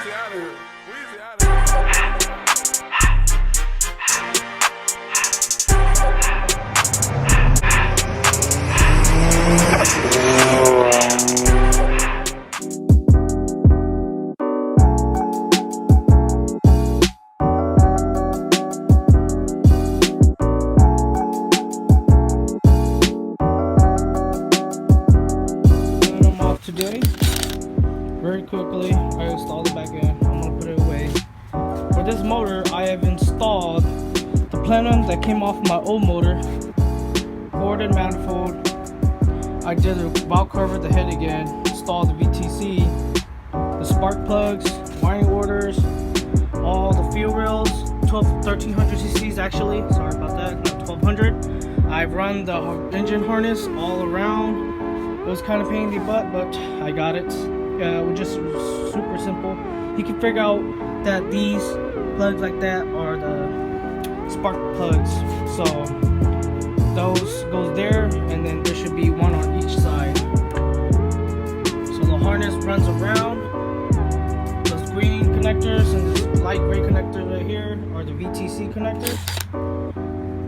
Weezy out of here. Weezy out of here. Today, very quickly, I installed it back in. I'm gonna put it away. For this motor, I have installed the plenum that came off my old motor, corded manifold. I did a valve cover, the head again, installed the VTC, the spark plugs, wiring orders, all the fuel rails, 1300 cc's actually. Sorry about that, not 1200. I've run the engine harness all around. It was kind of pain in the butt, but I got it. It was just super simple. You can figure out that these plugs like that are the spark plugs. So those goes there, and then there should be one on each side. So the harness runs around. Those green connectors and this light gray connector right here are the VTC connectors.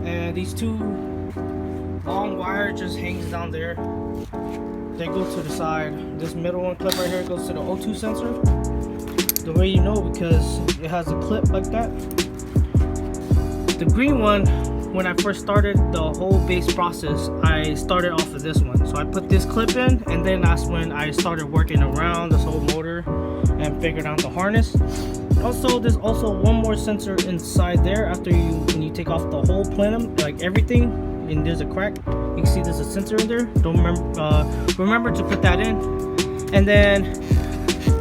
And these two long wire just hangs down there. They go to the side. This middle one clip right here goes to the O2 sensor. The way you know, because it has a clip like that. The green one, when I first started the whole base process, I started off of this one. So I put this clip in, and then that's when I started working around this whole motor and figured out the harness. Also, there's also one more sensor inside there after when you take off the whole plenum, like everything, and there's a crack. You can see there's a sensor in there. Don't remember to put that in. And then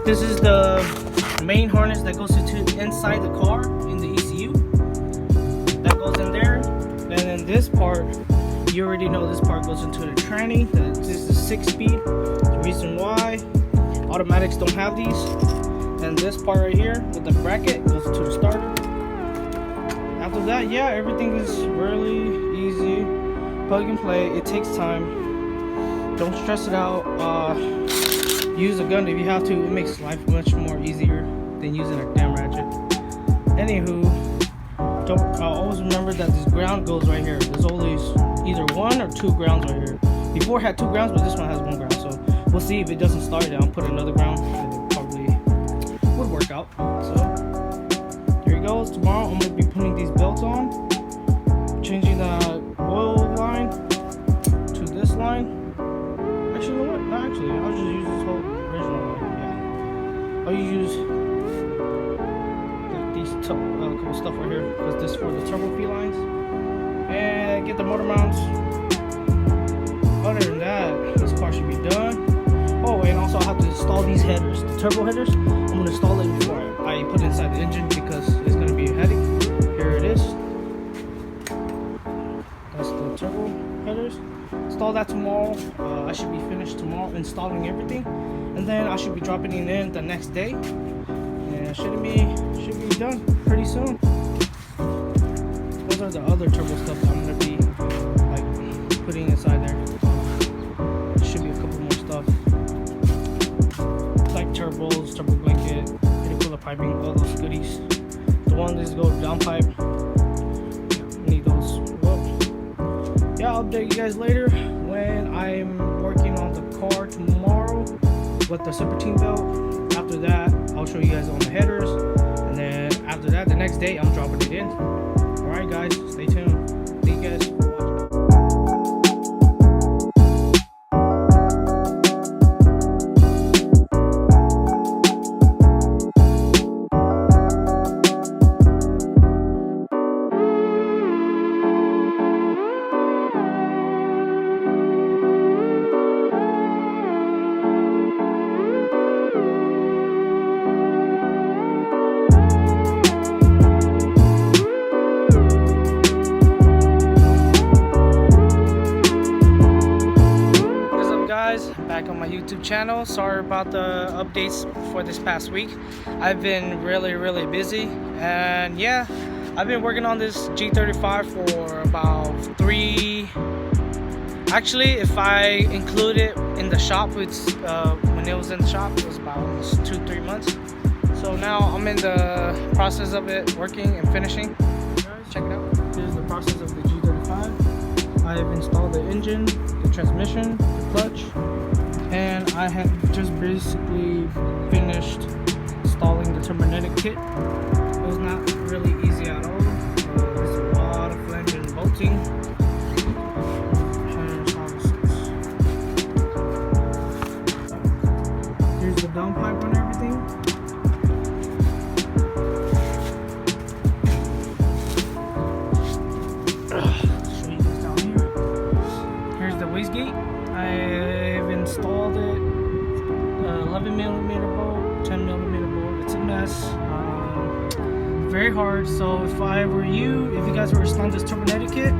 this is the main harness that goes into inside the car in the ECU. That goes in there. And then this part, you already know this part goes into the tranny. This is 6-speed. The reason why automatics don't have these. And this part right here with the bracket goes to the starter. After that, yeah, everything is really easy. Plug and play. It takes time. Don't stress it out. Use a gun if you have to. It makes life much more easier than using a damn ratchet. Anywho, always remember that this ground goes right here. There's always either 1 or 2 grounds right here. Before it had 2 grounds, but this one has 1 ground. So we'll see if it doesn't start it. I'll put another ground, and it probably would work out. So here it goes. Tomorrow I'm gonna be putting these belts on, changing the oil line to this line. Actually, you know what? Not actually. I'll just use this whole original line. Yeah. I'll use these couple stuff right here because this is for the turbo P lines. And get the motor mounts. Other than that, this part should be done. Oh, and also I have to install these headers, the turbo headers. I'm gonna install it before I put it inside the engine because it's gonna be a headache. Here it is. That's the turbo headers. Install that tomorrow. I should be finished tomorrow installing everything, and then I should be dropping it in the next day, and it should be done pretty soon. Those are the other turbo stuff that I'm gonna be like putting inside there. There should be a couple more stuff like turbos, turbo blanket, pretty cooler piping, all those goodies. The one that goes down pipe. Need those. Yeah, I'll update you guys later when I'm working on the car tomorrow with the Serpentine belt. After that, I'll show you guys on the headers, and then after that, the next day, I'm dropping it in. Alright guys, stay tuned. Thank you guys for watching. Back on my YouTube channel. Sorry about the updates for this past week. I've been really busy, and yeah, I've been working on this G35 for about 3, actually if I include it in the shop, it's when it was in the shop, it was about almost 2-3 months. So now I'm in the process of it working and finishing. Check it out. Here's the process of the G35. I have installed the engine, the transmission, the clutch, and I have just basically finished installing the turbonetic kit. It was not really easy at all. There's a lot of flange and bolting. Here's the downpipe and everything. Show you guys down here. Here's the wastegate. I've installed it. 11mm bolt, 10mm bolt. It's a mess. Very hard. So if I were you, if you guys were installing this turbonetic kit,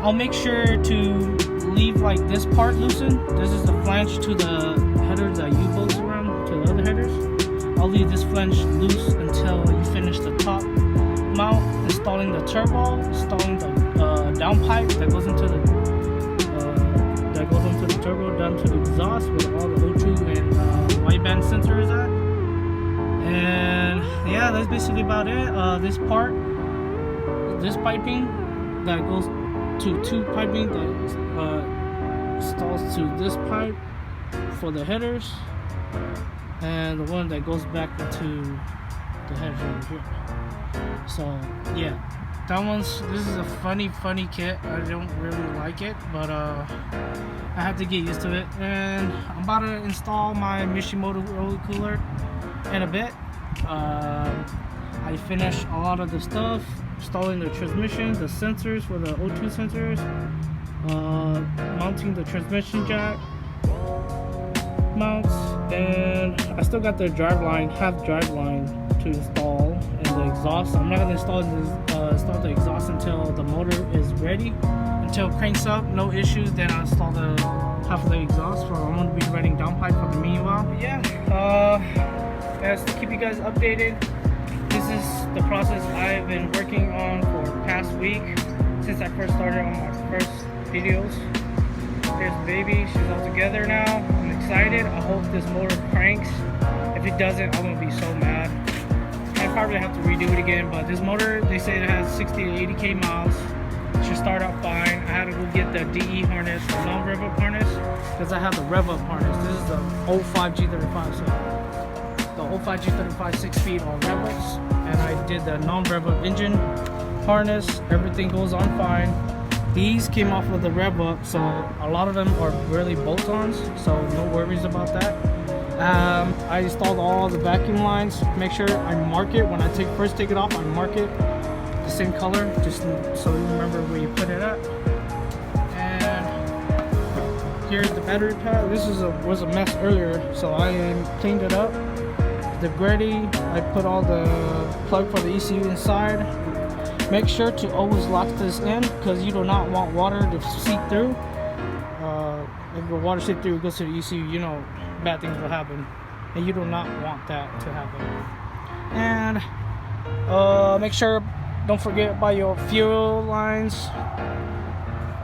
I'll make sure to leave like this part loosened. This is the flange to the header that you bolts around to the other headers. I'll leave this flange loose until you finish the top mount, installing the turbo, installing the downpipe that goes into the turbo down to the exhaust where all the O2 and wideband sensor is at. And yeah, that's basically about it. This part, this piping that goes to two piping that installs to this pipe for the headers, and the one that goes back into the headers over here. So yeah, this is a funny kit. I don't really like it, but I have to get used to it. And I'm about to install my Mishimoto oil cooler in a bit. I finished a lot of the stuff, installing the transmission, the sensors for the O2 sensors, mounting the transmission jack mounts, and I still got the half drive line to install, and the exhaust. I'm not gonna install the exhaust until the motor is ready. Until it cranks up, no issues. Then I'll install the half of the exhaust. So I'm gonna be running downpipe for the meanwhile. But yeah, as to keep you guys updated, this is the process I've been working on for the past week since I first started on my first videos. Here's the baby. She's all together now. I'm excited. I hope this motor cranks. If it doesn't, I'm gonna be so mad. I probably have to redo it again, but this motor, they say it has 60 to 80k miles. It should start out fine. I had to go get the DE harness, the non-rev up harness, because I have the rev up harness. This is the 05 G35, so the 05 G35 6-speed on rev ups, and I did the non-rev up engine harness. Everything goes on fine. These came off of the rev up, so a lot of them are really bolt-ons, so no worries about that. I installed all the vacuum lines. Make sure I mark it when I first take it off. I mark it the same color, just so you remember where you put it at. And here's the battery pad. This was a mess earlier, so I cleaned it up. The ready. I put all the plug for the ECU inside. Make sure to always lock this in, because you do not want water to seep through. If the water seep through, it goes to the ECU, you know, bad things will happen, and you do not want that to happen. And make sure, don't forget about your fuel lines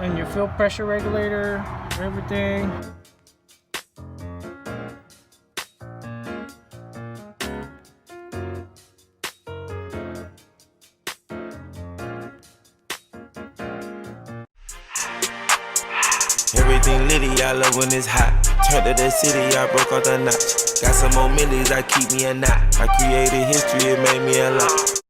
and your fuel pressure regulator, everything. Everything litty, I love when it's hot. Turned to the city, I broke out the notch. Got some more millies, I keep me a knot. I created history, it made me a lot.